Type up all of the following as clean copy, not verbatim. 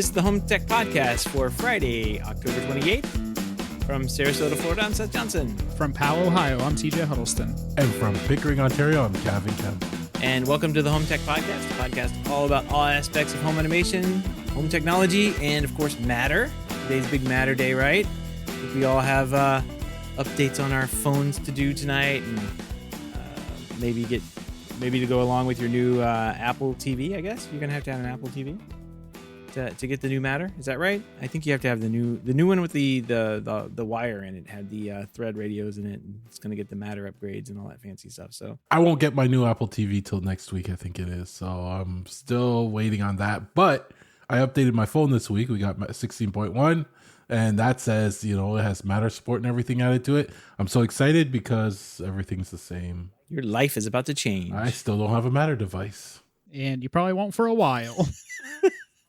This is the HomeTech Podcast for Friday, October 28th. From Sarasota, Florida, I'm Seth Johnson. From Powell, Ohio, I'm TJ Huddleston. And from Pickering, Ontario, I'm Wyze Cam. And welcome to the HomeTech Podcast, a podcast all about all aspects of home automation, home technology, and of course, Matter. Today's big Matter Day, right? I think we all have updates on our phones to do tonight, and maybe to go along with your new Apple TV, I guess. You're going to have an Apple TV to get the new Matter. Is that right? I think you have to have the new one with the wire in it. Had the thread radios in it. And it's going to get the Matter upgrades and all that fancy stuff. So I won't get my new Apple TV till next week, I think it is. So I'm still waiting on that. But I updated my phone this week. We got 16.1. And that says, it has Matter support and everything added to it. I'm so excited because everything's the same. Your life is about to change. I still don't have a Matter device. And you probably won't for a while.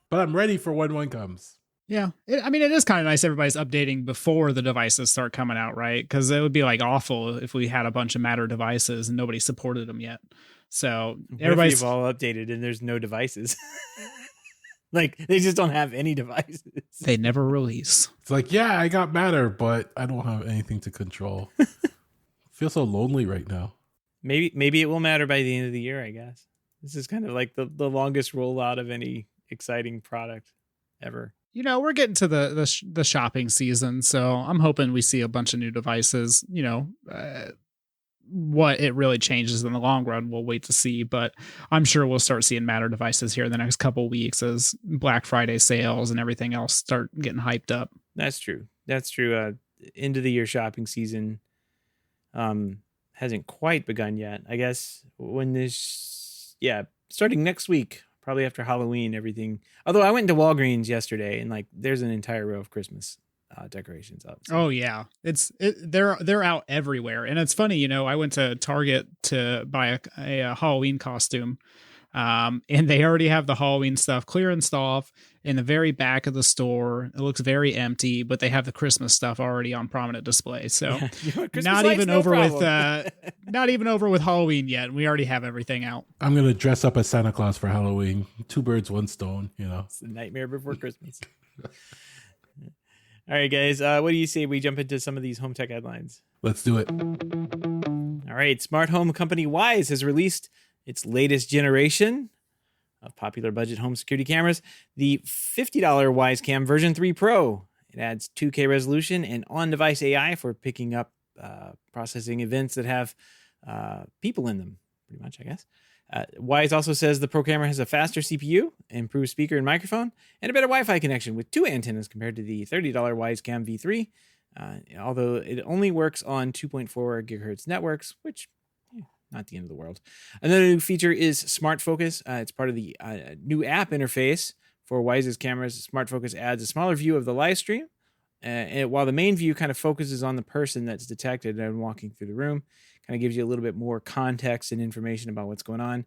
But I'm ready for when one comes. Yeah. It is kind of nice everybody's updating before the devices start coming out, right? Because it would be awful if we had a bunch of Matter devices and nobody supported them yet. So everybody's all updated and there's no devices. They just don't have any devices. They never release. It's I got Matter, but I don't have anything to control. I feel so lonely right now. Maybe it will matter by the end of the year, I guess. This is kind of like the longest rollout of any exciting product ever. We're getting to the shopping season, so I'm hoping we see a bunch of new devices. What it really changes in the long run, we'll wait to see, but I'm sure we'll start seeing Matter devices here in the next couple of weeks as Black Friday sales and everything else start getting hyped up. That's true. End of the year shopping season hasn't quite begun yet. I guess starting next week, probably after Halloween, everything. Although I went into Walgreens yesterday and there's an entire row of Christmas decorations up. So. Oh yeah, they're out everywhere, and it's funny. I went to Target to buy a Halloween costume, and they already have the Halloween stuff clearanced off in the very back of the store. It looks very empty, but they have the Christmas stuff already on prominent display. So not even over with Halloween yet. We already have everything out. I'm gonna dress up as Santa Claus for Halloween. 2 birds, 1 stone. It's the nightmare before Christmas. All right, guys. What do you say we jump into some of these HomeTech headlines? Let's do it. All right. Smart home company Wyze has released its latest generation of popular budget home security cameras, the $50 Wyze Cam version 3 Pro. It adds 2K resolution and on-device AI for picking up processing events that have people in them, pretty much, I guess. Wyze also says the Pro camera has a faster CPU, improved speaker and microphone, and a better Wi-Fi connection with 2 antennas compared to the $30 Wyze Cam V3, although it only works on 2.4 gigahertz networks, which not the end of the world. Another new feature is Smart Focus. It's part of the new app interface for Wyze's cameras. Smart Focus adds a smaller view of the live stream, and while the main view kind of focuses on the person that's detected and walking through the room. Kind of gives you a little bit more context and information about what's going on.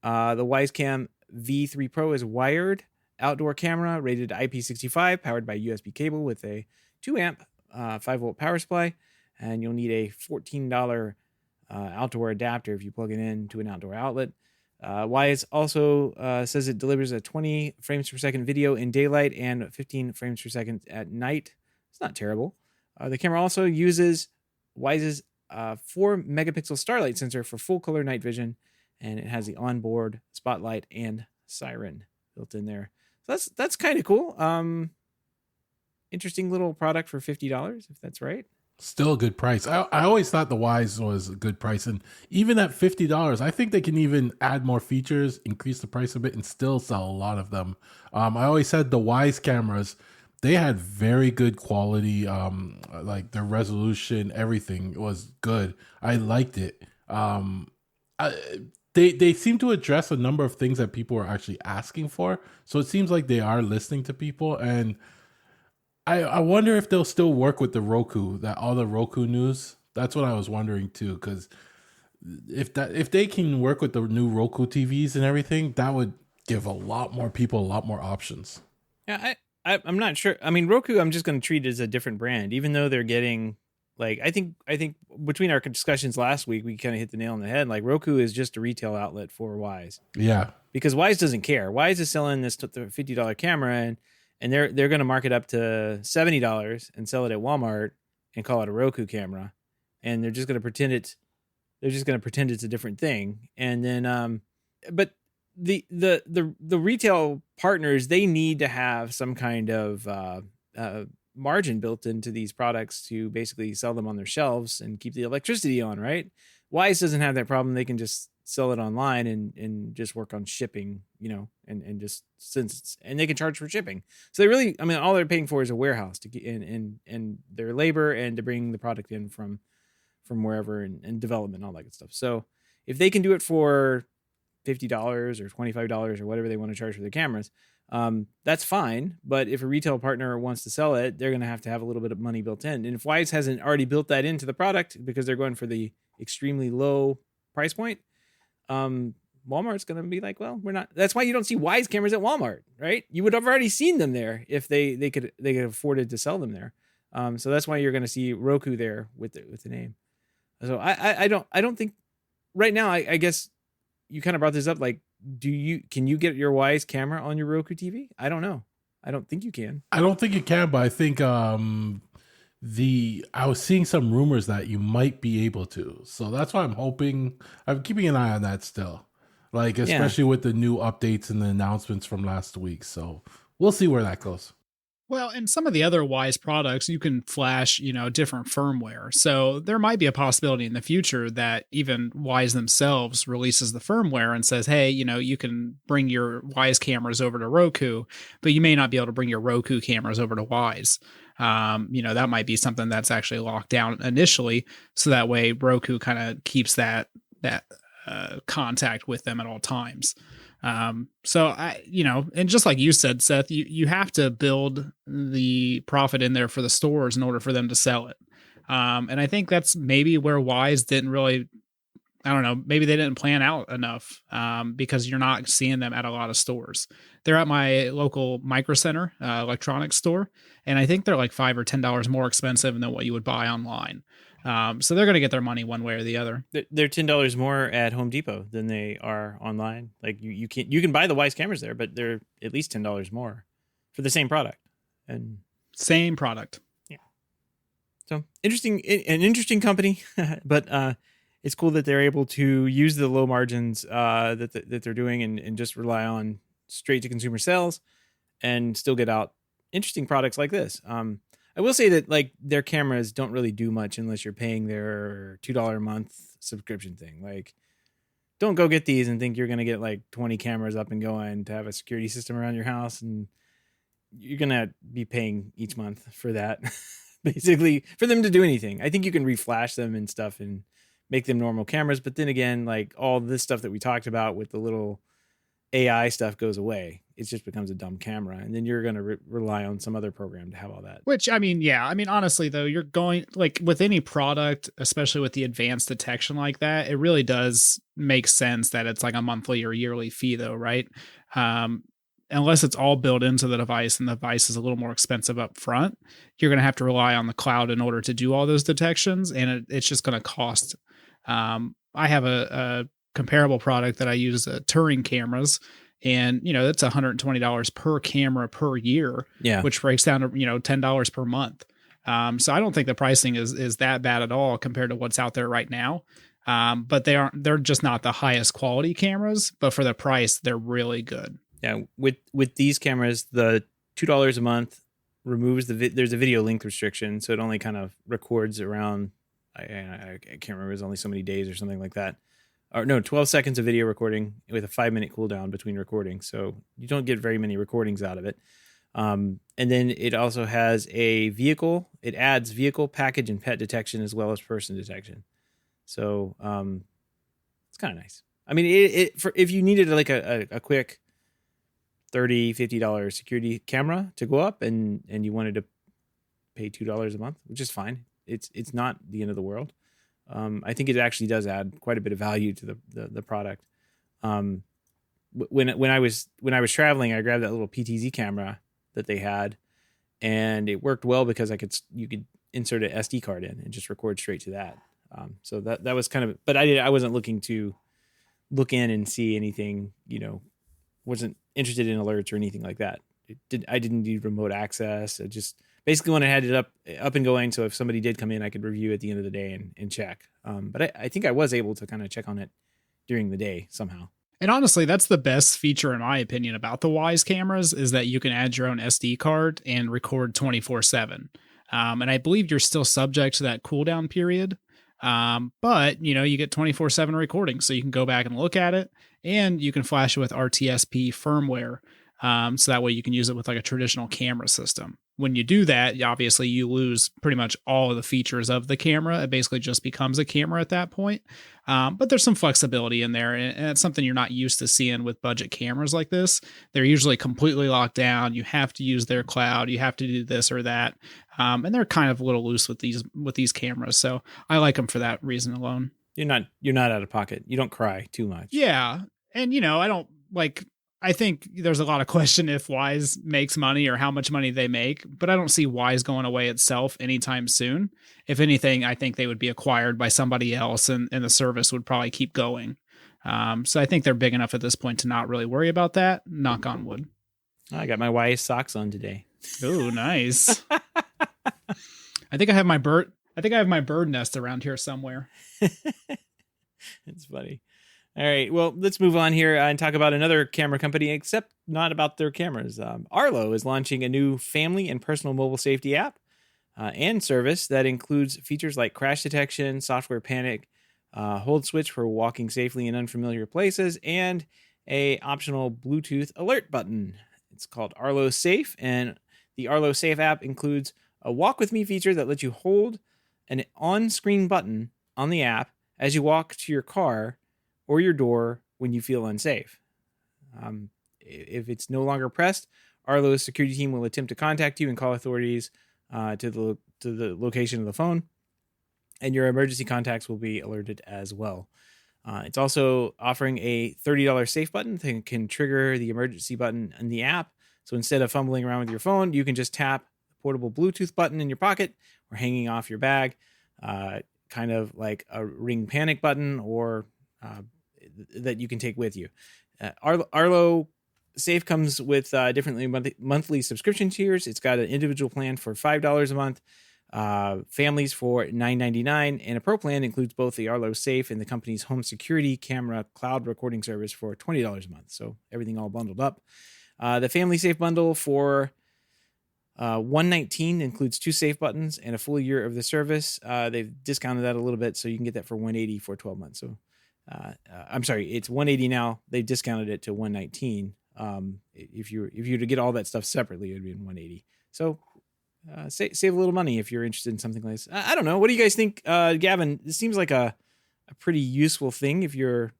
The Wyze Cam V3 Pro is wired outdoor camera rated IP65, powered by USB cable with a 2 amp 5-volt power supply, and you'll need a $14 outdoor adapter if you plug it in to an outdoor outlet. Wyze also says it delivers a 20 frames per second video in daylight and 15 frames per second at night. It's not terrible. The camera also uses Wyze's 4 megapixel starlight sensor for full color night vision, and it has the onboard spotlight and siren built in there. So that's kind of cool. Interesting little product for $50, if that's right. Still a good price. I always thought the Wyze was a good price, and even at $50, I think they can even add more features, increase the price a bit, and still sell a lot of them. I always said the Wyze cameras, they had very good quality, their resolution, everything was good. I liked it. They seem to address a number of things that people are actually asking for. So it seems like they are listening to people. And I wonder if they'll still work with the Roku, all the Roku news. That's what I was wondering too. Because if they can work with the new Roku TVs and everything, that would give a lot more people a lot more options. Yeah, I'm not sure. I mean, Roku, I'm just going to treat it as a different brand, even though they're getting I think between our discussions last week, we kind of hit the nail on the head. Roku is just a retail outlet for Wyze. Yeah. Because Wyze doesn't care. Wyze is selling this $50 camera, and they're going to mark it up to $70 and sell it at Walmart and call it a Roku camera, and they're just going to pretend it's a different thing. And then but the retail partners, they need to have some kind of margin built into these products to basically sell them on their shelves and keep the electricity on, right? Wyze doesn't have that problem. They can just sell it online and just work on shipping, and just and they can charge for shipping. So they really, all they're paying for is a warehouse to get and their labor and to bring the product in from wherever and development and all that good stuff. So if they can do it for $50 or $25 or whatever they want to charge for their cameras, that's fine. But if a retail partner wants to sell it, they're going to have a little bit of money built in. And if Wyze hasn't already built that into the product because they're going for the extremely low price point, Walmart's going to be like, well, we're not. That's why you don't see Wyze cameras at Walmart, right? You would have already seen them there if they could afforded to sell them there. So that's why you're going to see Roku there with the name. So I don't think right now. I guess you kind of brought this up. Like, can you get your Wyze camera on your Roku TV? I don't know. I don't think you can. I don't think you can, but I think I was seeing some rumors that you might be able to. So that's why I'm keeping an eye on that still. Like, especially with the new updates and the announcements from last week. So we'll see where that goes. Well, and some of the other Wyze products, you can flash, different firmware. So there might be a possibility in the future that even Wyze themselves releases the firmware and says, hey, you can bring your Wyze cameras over to Roku, but you may not be able to bring your Roku cameras over to Wyze. That might be something that's actually locked down initially. So that way Roku kind of keeps that contact with them at all times. So and just like you said, Seth, you have to build the profit in there for the stores in order for them to sell it. And I think that's maybe where Wyze didn't really, I don't know, maybe they didn't plan out enough, because you're not seeing them at a lot of stores. They're at my local Micro Center, electronics store. And I think they're like $5 or $10 more expensive than what you would buy online. So they're going to get their money one way or the other. They're $10 more at Home Depot than they are online. Like you can buy the Wyze cameras there, but they're at least $10 more for the same product. And same product. Yeah. So an interesting company, but it's cool that they're able to use the low margins that they're doing and just rely on straight to consumer sales and still get out interesting products like this. I will say that like their cameras don't really do much unless you're paying their $2 a month subscription thing. Like, don't go get these and think you're going to get like 20 cameras up and going to have a security system around your house. And you're going to be paying each month for that, basically, for them to do anything. I think you can reflash them and stuff and make them normal cameras. But then again, like all this stuff that we talked about with the little AI stuff goes away. It just becomes a dumb camera. And then you're going to rely on some other program to have all that. Which, honestly, though, you're going like with any product, especially with the advanced detection like that, it really does make sense that it's like a monthly or yearly fee, though, right? Unless it's all built into the device and the device is a little more expensive up front, you're going to have to rely on the cloud in order to do all those detections. And it's just going to cost. I have a comparable product that I use, Turing cameras. And, that's $120 per camera per year, which breaks down to, $10 per month. So I don't think the pricing is that bad at all compared to what's out there right now. But they're just not the highest quality cameras, but for the price, they're really good. Yeah. With these cameras, the $2 a month removes there's a video length restriction. So it only kind of records around, I can't remember, it was only so many days or something like that. Or no, 12 seconds of video recording with a 5-minute cooldown between recordings. So you don't get very many recordings out of it. And then it also has it adds vehicle, package, and pet detection as well as person detection. So it's kind of nice. If you needed like a quick $30, $50 security camera to go up and you wanted to pay $2 a month, which is fine. It's not the end of the world. I think it actually does add quite a bit of value to the product. When I was traveling, I grabbed that little PTZ camera that they had, and it worked well because you could insert an SD card in and just record straight to that. So that was kind of, but I wasn't looking to look in and see anything, wasn't interested in alerts or anything like that. I didn't need remote access. I just basically when I had it up and going. So if somebody did come in, I could review at the end of the day and check. But I think I was able to kind of check on it during the day somehow. And honestly, that's the best feature, in my opinion, about the Wyze cameras is that you can add your own SD card and record 24/7. And I believe you're still subject to that cooldown period. But you get 24/7 recording, so you can go back and look at it, and you can flash it with RTSP firmware. So that way you can use it with like a traditional camera system. When you do that, obviously you lose pretty much all of the features of the camera. It basically just becomes a camera at that point. But there's some flexibility in there, and it's something you're not used to seeing with budget cameras like this. They're usually completely locked down. You have to use their cloud. You have to do this or that, and they're kind of a little loose with these cameras. So I like them for that reason alone. You're not out of pocket. You don't cry too much. Yeah, and I don't like. I think there's a lot of question if Wyze makes money or how much money they make, but I don't see Wyze going away itself anytime soon. If anything, I think they would be acquired by somebody else and the service would probably keep going. So I think they're big enough at this point to not really worry about that. Knock on wood. I got my Wyze socks on today. Oh, nice. I think I have my bird nest around here somewhere. It's funny. All right, well, let's move on here and talk about another camera company, except not about their cameras. Arlo is launching a new family and personal mobile safety app and service that includes features like crash detection, software panic, hold switch for walking safely in unfamiliar places, and a optional Bluetooth alert button. It's called Arlo Safe, and the Arlo Safe app includes a walk with me feature that lets you hold an on-screen button on the app as you walk to your car or your door when you feel unsafe. If it's no longer pressed, Arlo's security team will attempt to contact you and call authorities to the location of the phone, and your emergency contacts will be alerted as well. It's also offering a $30 safe button that can trigger the emergency button in the app. So instead of fumbling around with your phone, you can just tap the portable Bluetooth button in your pocket or hanging off your bag, kind of like a Ring Panic button or that you can take with you. Arlo Safe comes with different monthly subscription tiers. It's got an individual plan for $5 a month, families for $9.99, and a pro plan includes both the Arlo Safe and the company's home security camera cloud recording service for $20 a month. So everything all bundled up. The Family Safe bundle for $119 includes 2 safe buttons and a full year of the service. They've discounted that a little bit, so you can get that for $180 for 12 months. So I'm sorry, it's $180 now. They've discounted it to $119. If you were to get all that stuff separately, it would be $180. So save a little money if you're interested in something like this. I don't know. What do you guys think, Gavin? This seems like a pretty useful thing if you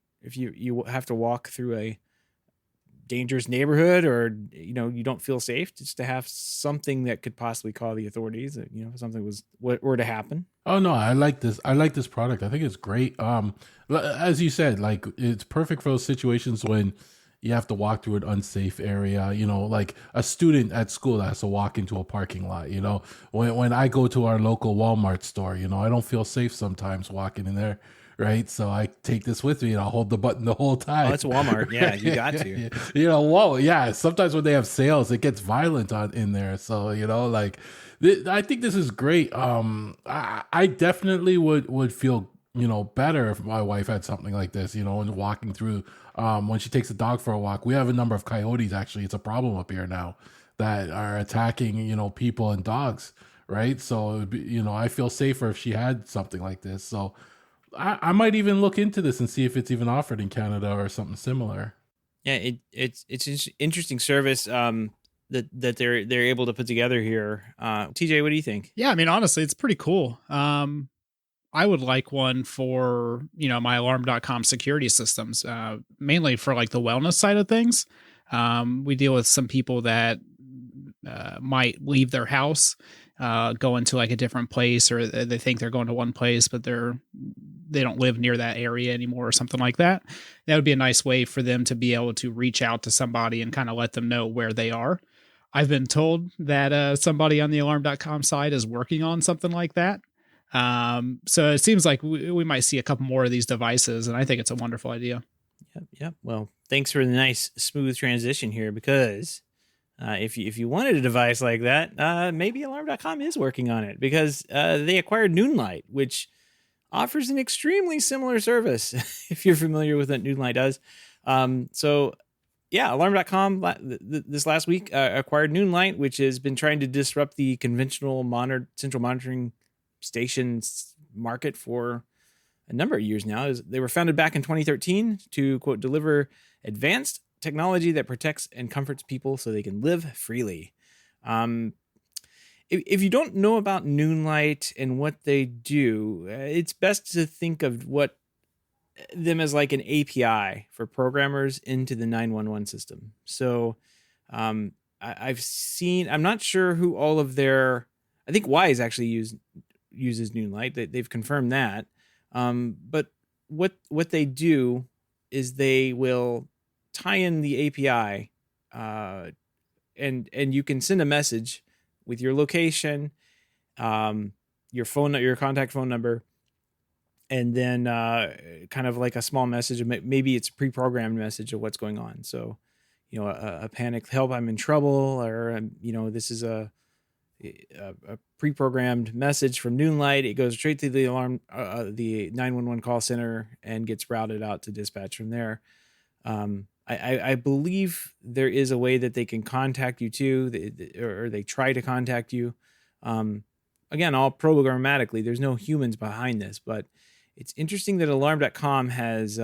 have to walk through a dangerous neighborhood or you don't feel safe, just to have something that could possibly call the authorities. If something were to happen. Oh no, I like this product. I think it's great. As you said, like it's perfect for those situations when you have to walk through an unsafe area, like a student at school that has to walk into a parking lot, when I go to our local Walmart store, I don't feel safe sometimes walking in there. Right. So I take this with me and I'll hold the button the whole time. Oh, it's Walmart. Yeah, you got to. Whoa. Yeah. Sometimes when they have sales, it gets violent in there. So, I think this is great. I definitely would feel, better if my wife had something like this, and walking through, when she takes the dog for a walk. We have a number of coyotes, actually. It's a problem up here now that are attacking, people and dogs. Right. So, it would be, I feel safer if she had something like this. So, I might even look into this and see if it's even offered in Canada or something similar. Yeah, it's an interesting service that they're able to put together here. TJ, what do you think? Yeah, I mean, honestly, it's pretty cool. I would like one for my alarm.com security systems, mainly for like the wellness side of things. We deal with some people that might leave their house, go into like a different place, or they think they're going to one place, but they don't live near that area anymore or something like that. That would be a nice way for them to be able to reach out to somebody and kind of let them know where they are. I've been told that somebody on the alarm.com side is working on something like that. So it seems like we might see a couple more of these devices, and I think it's a wonderful idea. Yep. Well, thanks for the nice, smooth transition here, because if you wanted a device like that, maybe Alarm.com is working on it, because they acquired Noonlight, which offers an extremely similar service. If you're familiar with what Noonlight does. So yeah, Alarm.com this last week acquired Noonlight, which has been trying to disrupt the conventional central monitoring stations market for a number of years now. They were founded back in 2013 to, quote, deliver advanced technology that protects and comforts people so they can live freely. If you don't know about Noonlight and what they do, it's best to think of them as like an API for programmers into the 911 system. So I'm not sure who all of I think Wyze actually uses Noonlight. They've confirmed that. But what they do is they will tie in the API, and you can send a message with your location, your contact phone number, and then kind of like a small message. Maybe it's a pre-programmed message of what's going on. So, a panic, help, I'm in trouble, or this is a pre-programmed message from Noonlight. It goes straight to the alarm, the 911 call center, and gets routed out to dispatch from there. I believe there is a way that they can contact you too, or they try to contact you. Again, all programmatically. There's no humans behind this, but it's interesting that Alarm.com has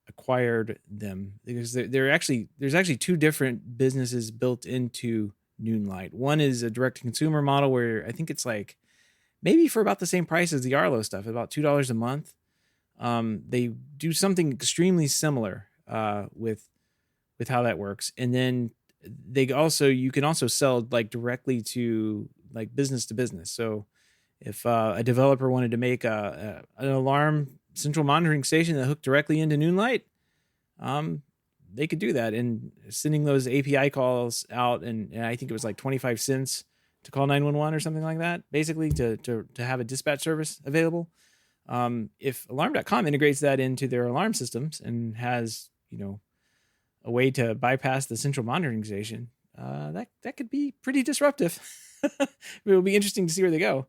acquired them, because there's actually two different businesses built into Noonlight. One is a direct to consumer model where I think it's like maybe for about the same price as the Arlo stuff, about $2 a month. They do something extremely similar with how that works, and then you can also sell like directly to like business to business. So if a developer wanted to make an alarm central monitoring station that hooked directly into Noonlight, they could do that, and sending those API calls out, and I think it was like 25 cents to call 911 or something like that, basically to have a dispatch service available. If Alarm.com integrates that into their alarm systems and has, a way to bypass the central monitoring station, that could be pretty disruptive. It'll be interesting to see where they go.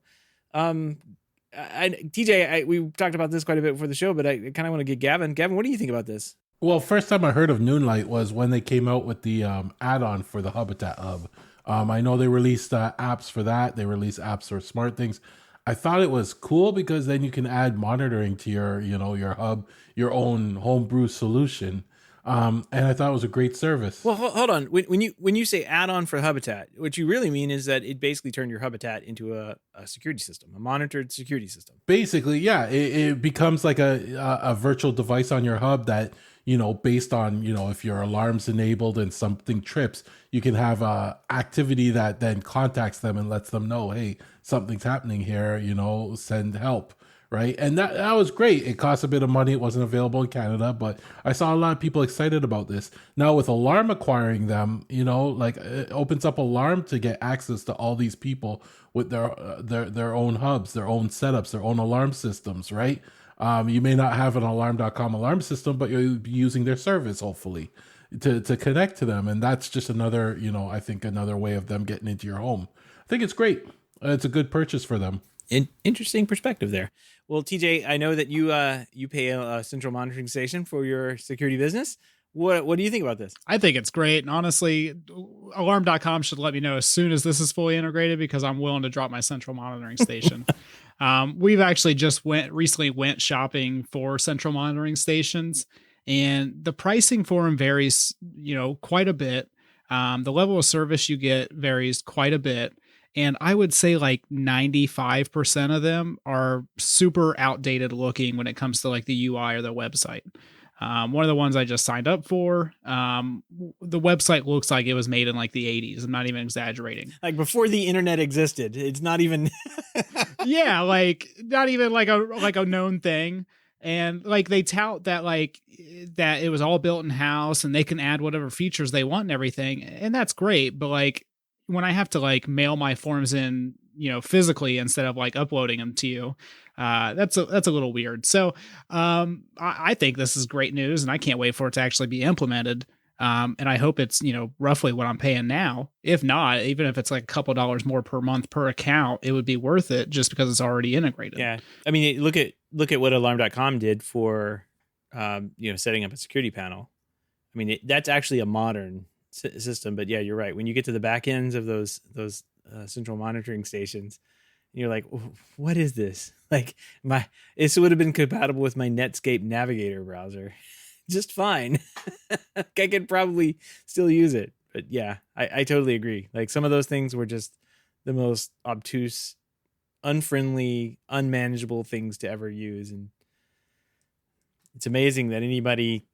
TJ, we talked about this quite a bit before the show, but I kind of want to get Gavin. Gavin, what do you think about this? Well, first time I heard of Noonlight was when they came out with the add-on for the Habitat Hub. I know they released apps for that. They released apps for smart things. I thought it was cool because then you can add monitoring to your hub, your own homebrew solution. And I thought it was a great service. Well, hold on. When you say add-on for Habitat, what you really mean is that it basically turned your Habitat into a security system, a monitored security system. Basically, yeah, it becomes like a virtual device on your hub that, based on, if your alarm's enabled and something trips, you can have activity that then contacts them and lets them know, hey, something's happening here, send help. Right. And that was great. It cost a bit of money. It wasn't available in Canada, but I saw a lot of people excited about this. Now with Alarm acquiring them, it opens up Alarm to get access to all these people with their own hubs, their own setups, their own alarm systems. Right. You may not have an Alarm.com alarm system, but you'll be using their service, hopefully, to connect to them. And that's just another, I think another way of them getting into your home. I think it's great. It's a good purchase for them. Interesting perspective there. Well, TJ, I know that you pay a central monitoring station for your security business. What do you think about this? I think it's great. And honestly, Alarm.com should let me know as soon as this is fully integrated, because I'm willing to drop my central monitoring station. We've actually just recently went shopping for central monitoring stations, and the pricing for them varies, quite a bit. The level of service you get varies quite a bit. And I would say like 95% of them are super outdated looking when it comes to like the UI or the website. One of the ones I just signed up for, the website looks like it was made in like the 80s. I'm not even exaggerating. Like before the internet existed. It's not even. Yeah, like not even like a known thing. And like they tout that that it was all built in house and they can add whatever features they want and everything. And that's great. But like when I have to like mail my forms in, physically instead of like uploading them to you, that's a little weird. So I think this is great news, and I can't wait for it to actually be implemented. And I hope it's, roughly what I'm paying now. If not, even if it's like a couple dollars more per month per account, it would be worth it just because it's already integrated. Yeah. I mean, look at what alarm.com did for, setting up a security panel. I mean, that's actually a modern system, but yeah, you're right. When you get to the back ends of those central monitoring stations, you're like, what is this? Like it would have been compatible with my Netscape Navigator browser just fine. I could probably still use it, but yeah, I totally agree. Like some of those things were just the most obtuse, unfriendly, unmanageable things to ever use. And it's amazing that anybody,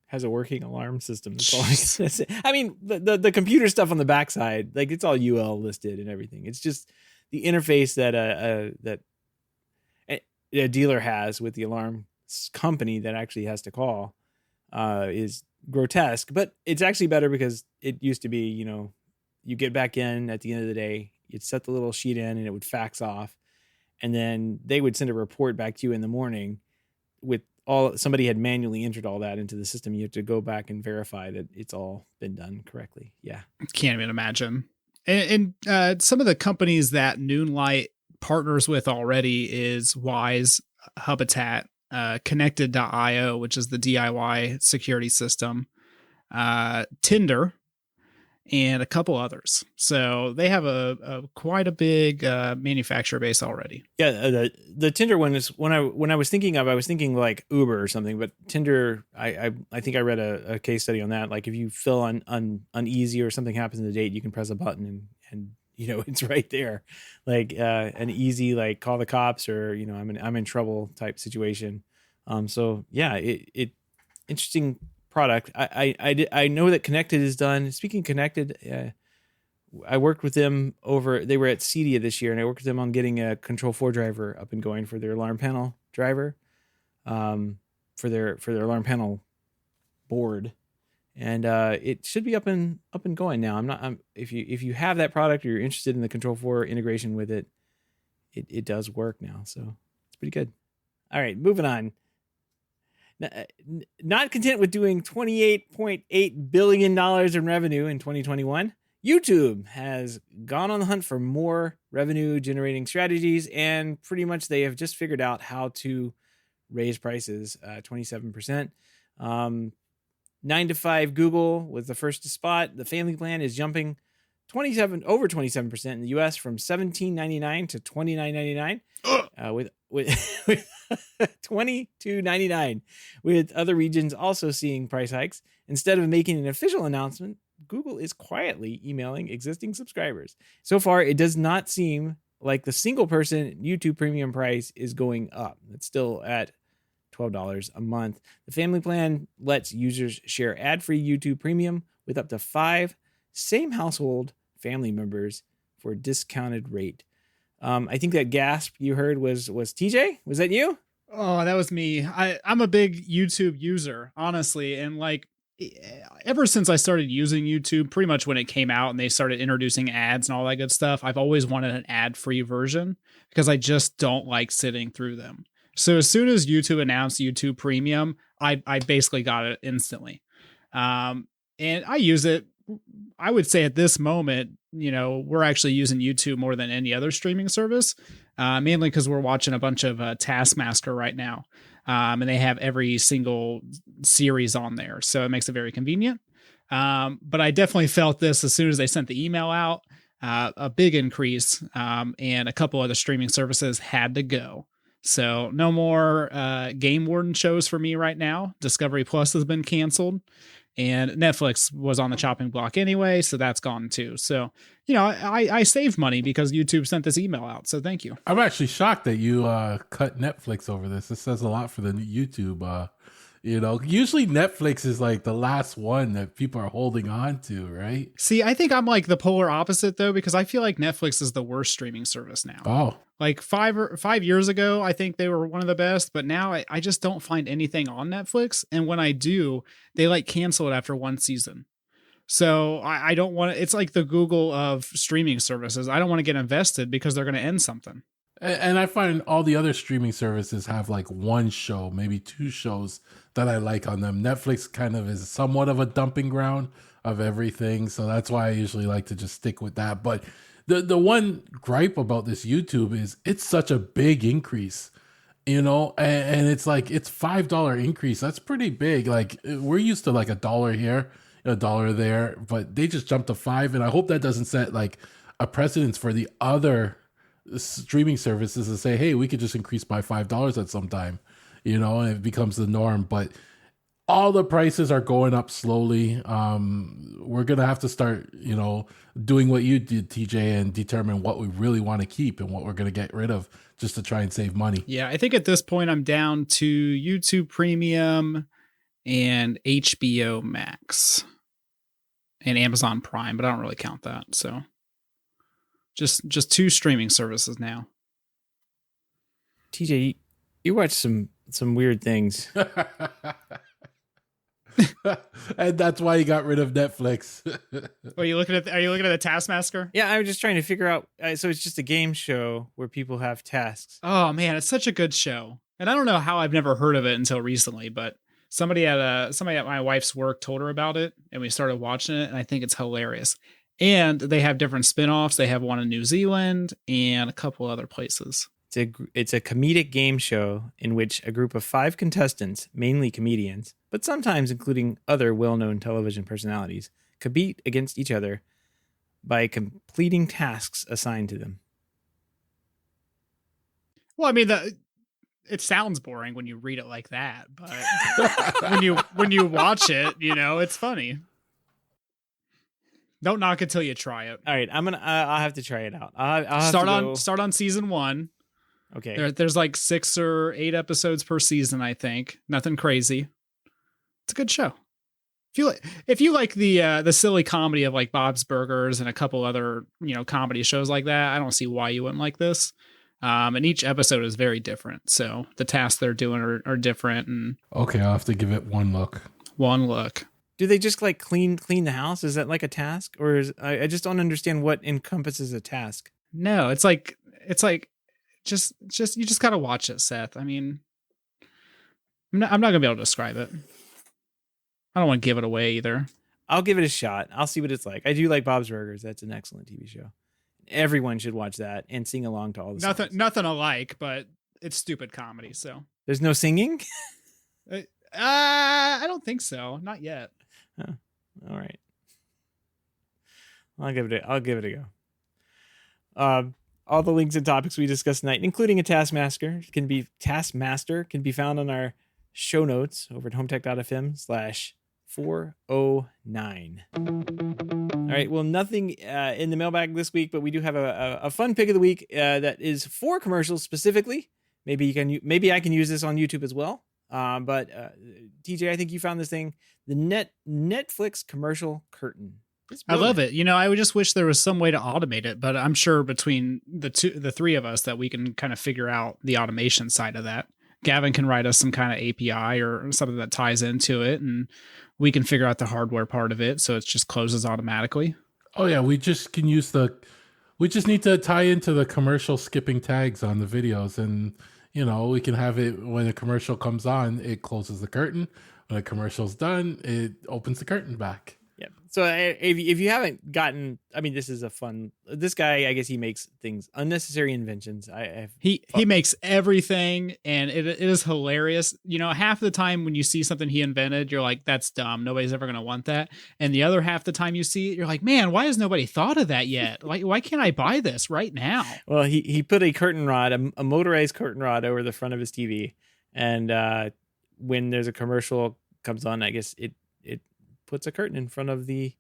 has a working alarm system. That's all I can say. I mean, the computer stuff on the backside, like it's all UL listed and everything. It's just the interface that a dealer has with the alarm company that actually has to call is grotesque. But it's actually better because it used to be, you get back in at the end of the day, you'd set the little sheet in and it would fax off, and then they would send a report back to you in the morning with somebody had manually entered all that into the system. You have to go back and verify that it's all been done correctly. Yeah. Can't even imagine. And some of the companies that Noonlight partners with already is Wyze, Habitat, Connected.io, which is the DIY security system, Tinder, and a couple others. So they have a quite a big manufacturer base already. Yeah, the Tinder one is when I was thinking like Uber or something, but Tinder, I think I read a case study on that. Like if you feel uneasy or something happens in the date, you can press a button and it's right there, like an easy like call the cops or I'm in trouble type situation. So yeah, it interesting product. I know that Connected is done. Speaking of Connected, I worked with them they were at CEDIA this year, and I worked with them on getting a Control 4 driver up and going for their alarm panel driver, for their alarm panel board, and it should be up and going now. If you have that product or you're interested in the Control 4 integration with it, it does work now, so it's pretty good. All right, moving on. Not content with doing $28.8 billion in revenue in 2021, YouTube has gone on the hunt for more revenue generating strategies, and pretty much they have just figured out how to raise prices 27%. 9 to 5 Google was the first to spot. The family plan is jumping over 27% in the US from $17.99 to $29.99. With $22.99, with other regions also seeing price hikes. Instead of making an official announcement, Google is quietly emailing existing subscribers. So far, it does not seem like the single person YouTube premium price is going up. It's still at $12 a month. The family plan lets users share ad-free YouTube premium with up to 5 same household family members for a discounted rate. I think that gasp you heard was TJ. Was that you? Oh, that was me. I'm a big YouTube user, honestly. And like, ever since I started using YouTube, pretty much when it came out and they started introducing ads and all that good stuff, I've always wanted an ad-free version because I just don't like sitting through them. So as soon as YouTube announced YouTube Premium, I basically got it instantly. And I use it. I would say at this moment, we're actually using YouTube more than any other streaming service, mainly because we're watching a bunch of Taskmaster right now. And they have every single series on there. So it makes it very convenient. But I definitely felt this as soon as they sent the email out, a big increase, and a couple of the streaming services had to go. So no more Game Warden shows for me right now. Discovery Plus has been canceled. And Netflix was on the chopping block anyway, so that's gone too. So, I saved money because YouTube sent this email out. So thank you. I'm actually shocked that you cut Netflix over this. This says a lot for the YouTube. Usually Netflix is like the last one that people are holding on to, right? See, I think I'm like the polar opposite though, because I feel like Netflix is the worst streaming service now. Oh. Like 5 years ago, I think they were one of the best, but now I just don't find anything on Netflix. And when I do, they like cancel it after one season. So I don't want to, it's like the Google of streaming services. I don't want to get invested because they're going to end something. And I find all the other streaming services have like one show, maybe two shows that I like on them. Netflix kind of is somewhat of a dumping ground of everything. So that's why I usually like to just stick with that. But the one gripe about this YouTube is it's such a big increase, and it's like it's $5 increase. That's pretty big. Like we're used to like $1 here, $1 there, but they just jumped to 5. And I hope that doesn't set like a precedence for the other streaming services and say, hey, we could just increase by $5 at some time, and it becomes the norm. But all the prices are going up slowly. We're gonna have to start, doing what you did, TJ, and determine what we really want to keep and what we're gonna get rid of just to try and save money. Yeah, I think at this point I'm down to YouTube Premium and HBO Max and Amazon Prime, but I don't really count that. So just 2 streaming services now. TJ, you watch some weird things. And that's why you got rid of Netflix. Are you looking at the Taskmaster? Yeah, I'm just trying to figure out. So it's just a game show where people have tasks. Oh man, it's such a good show. And I don't know how I've never heard of it until recently, but somebody at my wife's work told her about it, and we started watching it, and I think it's hilarious. And they have different spin-offs. They have one in New Zealand and a couple other places. It's a comedic game show in which a group of 5 contestants, mainly comedians, but sometimes including other well-known television personalities, compete against each other by completing tasks assigned to them. Well, I mean, it sounds boring when you read it like that, but when you watch it, it's funny. Don't knock it till you try it. All right, I'll have to try it out. I'll start on season 1. Okay. There's like 6 or 8 episodes per season, I think. Nothing crazy. It's a good show. If you like the silly comedy of like Bob's Burgers and a couple other, comedy shows like that, I don't see why you wouldn't like this. And each episode is very different. So the tasks they're doing are different. And okay, I'll have to give it one look. Do they just like clean the house? Is that like a task, or I just don't understand what encompasses a task? No, it's like just you just gotta watch it, Seth. I mean, I'm not gonna be able to describe it. I don't want to give it away either. I'll give it a shot. I'll see what it's like. I do like Bob's Burgers. That's an excellent TV show. Everyone should watch that and sing along to all the songs. Nothing alike, but it's stupid comedy. So there's no singing. I don't think so. Not yet. Oh, all right. I'll give it a go. All the links and topics we discussed tonight, including a Taskmaster, can be found on our show notes over at HomeTech.fm/409. All right. Well, nothing in the mailbag this week, but we do have a fun pick of the week that is for commercials specifically. Maybe I can use this on YouTube as well. But TJ, I think you found this thing, the Netflix commercial curtain. I love it. I would just wish there was some way to automate it, but I'm sure between the 3 of us that we can kind of figure out the automation side of that. Gavin can write us some kind of API or something that ties into it, and we can figure out the hardware part of it so it just closes automatically. Oh yeah, we just need to tie into the commercial skipping tags on the videos, and we can have it when a commercial comes on, it closes the curtain. When a commercial's done, it opens the curtain back. Yeah. So if you haven't gotten, this guy, I guess he makes things, unnecessary inventions. He makes everything, and it is hilarious. Half the time when you see something he invented, you're like, that's dumb. Nobody's ever going to want that. And the other half the time you see it, you're like, man, why has nobody thought of that yet? Why can't I buy this right now? Well, he put a curtain rod, a motorized curtain rod over the front of his TV. And when there's a commercial comes on, I guess it puts a curtain in front of a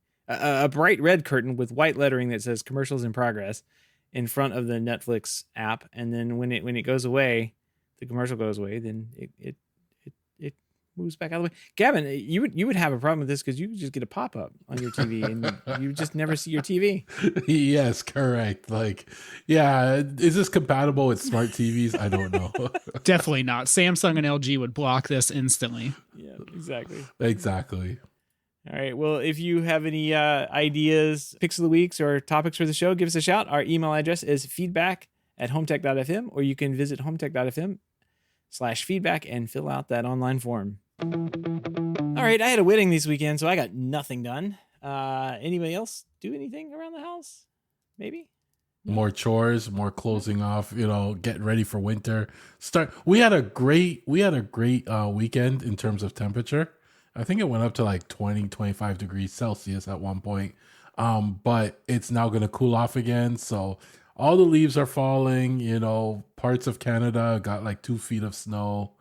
bright red curtain with white lettering that says commercials in progress in front of the Netflix app. And then when it goes away, the commercial goes away, then it moves back out of the way. Gavin, you would have a problem with this because you would just get a pop-up on your TV and you just never see your TV. Yes, correct. Is this compatible with smart TVs? I don't know. Definitely not. Samsung and LG would block this instantly. Yeah, exactly. All right. Well, if you have any ideas, picks of the weeks, or topics for the show, give us a shout. Our email address is feedback at HomeTech.fm, or you can visit HomeTech.fm/feedback and fill out that online form. All right, I had a wedding this weekend, so I got nothing done. Anybody else do anything around the house? Maybe? More chores, more closing off, getting ready for winter. We had a great weekend in terms of temperature. I think it went up to like 20, 25 degrees Celsius at one point. But it's now going to cool off again. So all the leaves are falling, parts of Canada got like 2 feet of snow.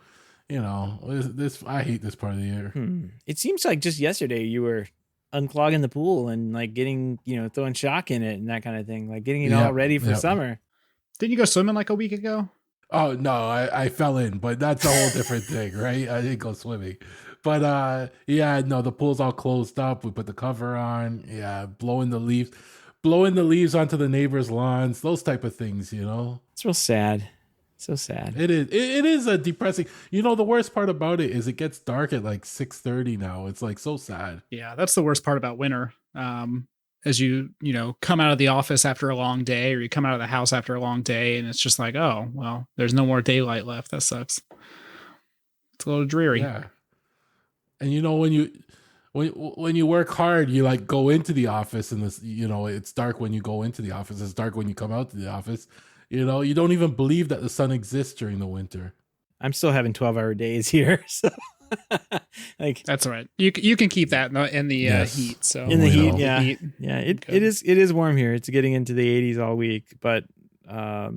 I hate this part of the year. It seems like just yesterday you were unclogging the pool and like getting, throwing shock in it and that kind of thing, like getting it all ready for summer. Didn't you go swimming like a week ago? Oh, no, I fell in, but that's a whole different thing, right? I didn't go swimming. But the pool's all closed up. We put the cover on. Yeah, blowing the leaves onto the neighbors' lawns, those type of things, It's real sad. So sad. It is. It is a depressing. The worst part about it is it gets dark at like 6:30 now. It's like so sad. Yeah, that's the worst part about winter. As you come out of the office after a long day, or you come out of the house after a long day, and it's just like, oh well, there's no more daylight left. That sucks. It's a little dreary. Yeah. And when you work hard, you like go into the office, and this it's dark when you go into the office. It's dark when you come out to the office. You don't even believe that the sun exists during the winter. I'm still having 12-hour days here, so like that's all right. You can keep that in the heat. So in the heat, yeah, heat. Yeah. It is warm here. It's getting into the 80s all week, but I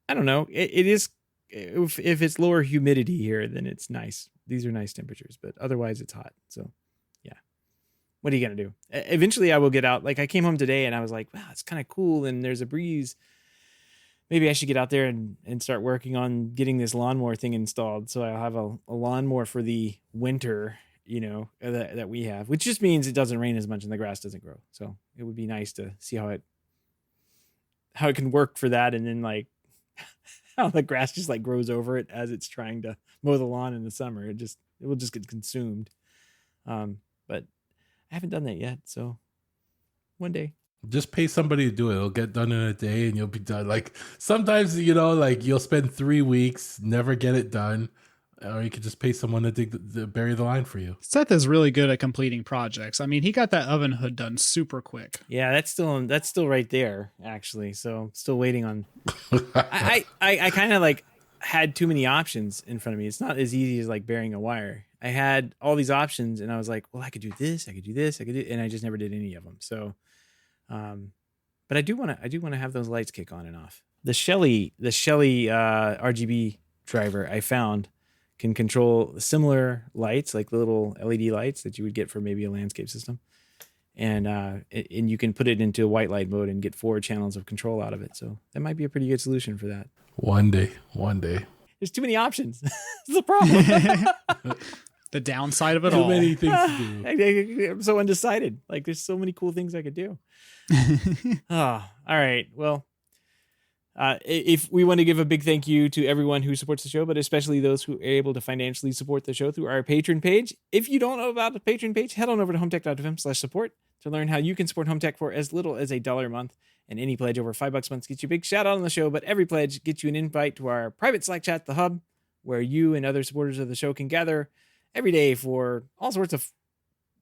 don't know. It is if it's lower humidity here, then it's nice. These are nice temperatures, but otherwise it's hot. So yeah, what are you gonna do? Eventually, I will get out. Like I came home today and I was like, wow, it's kind of cool and there's a breeze. Maybe I should get out there and start working on getting this lawnmower thing installed. So I'll have a lawnmower for the winter, that we have, which just means it doesn't rain as much and the grass doesn't grow. So it would be nice to see how it can work for that. And then like how the grass just like grows over it as it's trying to mow the lawn in the summer. It will just get consumed. But I haven't done that yet. So one day. Just pay somebody to do it. It'll get done in a day and you'll be done. Like sometimes, like you'll spend 3 weeks, never get it done. Or you could just pay someone to bury the line for you. Seth is really good at completing projects. I mean, he got that oven hood done super quick. Yeah, that's still right there, actually. So still waiting on. I kind of like had too many options in front of me. It's not as easy as like burying a wire. I had all these options, and I was like, well, I could do this, I could do this, I could do, and I just never did any of them. So, but I do want to have those lights kick on and off. The Shelly RGB driver I found can control similar lights, like the little LED lights that you would get for maybe a landscape system. And you can put it into white light mode and get 4 channels of control out of it. So that might be a pretty good solution for that. One day. There's too many options. That's the problem. The downside of it all. Too many things to do. I'm so undecided. Like there's so many cool things I could do. All right. Well, if we want to give a big thank you to everyone who supports the show, but especially those who are able to financially support the show through our Patreon page. If you don't know about the Patreon page, head on over to HomeTech.fm/support to learn how you can support HomeTech for as little as $1 a month. And any pledge over $5 a month gets you a big shout out on the show, but every pledge gets you an invite to our private Slack chat, The Hub, where you and other supporters of the show can gather every day for all sorts of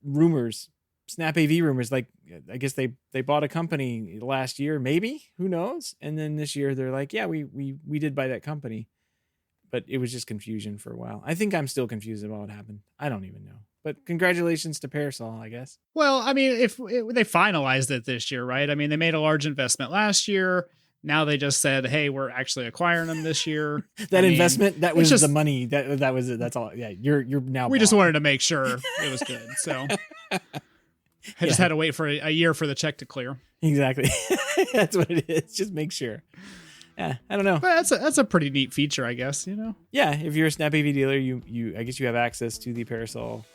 rumors, Snap AV rumors. Like, I guess they bought a company last year, maybe, who knows? And then this year they're like, yeah, we did buy that company, but it was just confusion for a while. I think I'm still confused about what happened. I don't even know. But congratulations to Parasol, I guess. Well, I mean, they finalized it this year, right? I mean, they made a large investment last year. Now they just said, hey, we're actually acquiring them this year. Investment, that was just the money. That was it. That's all. Yeah, you're now. We just wanted to make sure it was good. So I just had to wait for a year for the check to clear. Exactly. That's what it is. Just make sure. Yeah, I don't know. But that's a pretty neat feature, I guess, Yeah, if you're a Snap AV dealer, you I guess you have access to the Parasol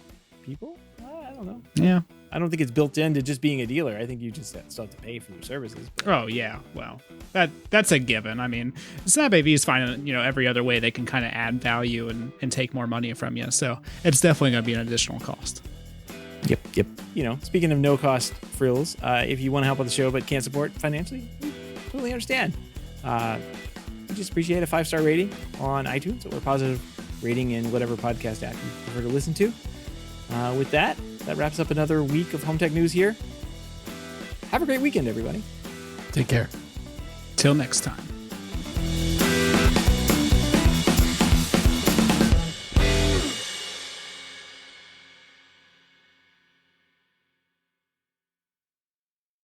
people. I don't know. Yeah. I don't think it's built into just being a dealer. I think you just still have to pay for your services. But. Oh yeah, well that's a given. I mean, Snap AV is finding every other way they can kind of add value and take more money from you. So it's definitely going to be an additional cost. Yep. Speaking of no cost frills, if you want to help with the show but can't support financially, we totally understand. We just appreciate a 5-star rating on iTunes or a positive rating in whatever podcast app you prefer to listen to. With that wraps up another week of HomeTech news here. Have a great weekend, everybody. Take care. Till next time.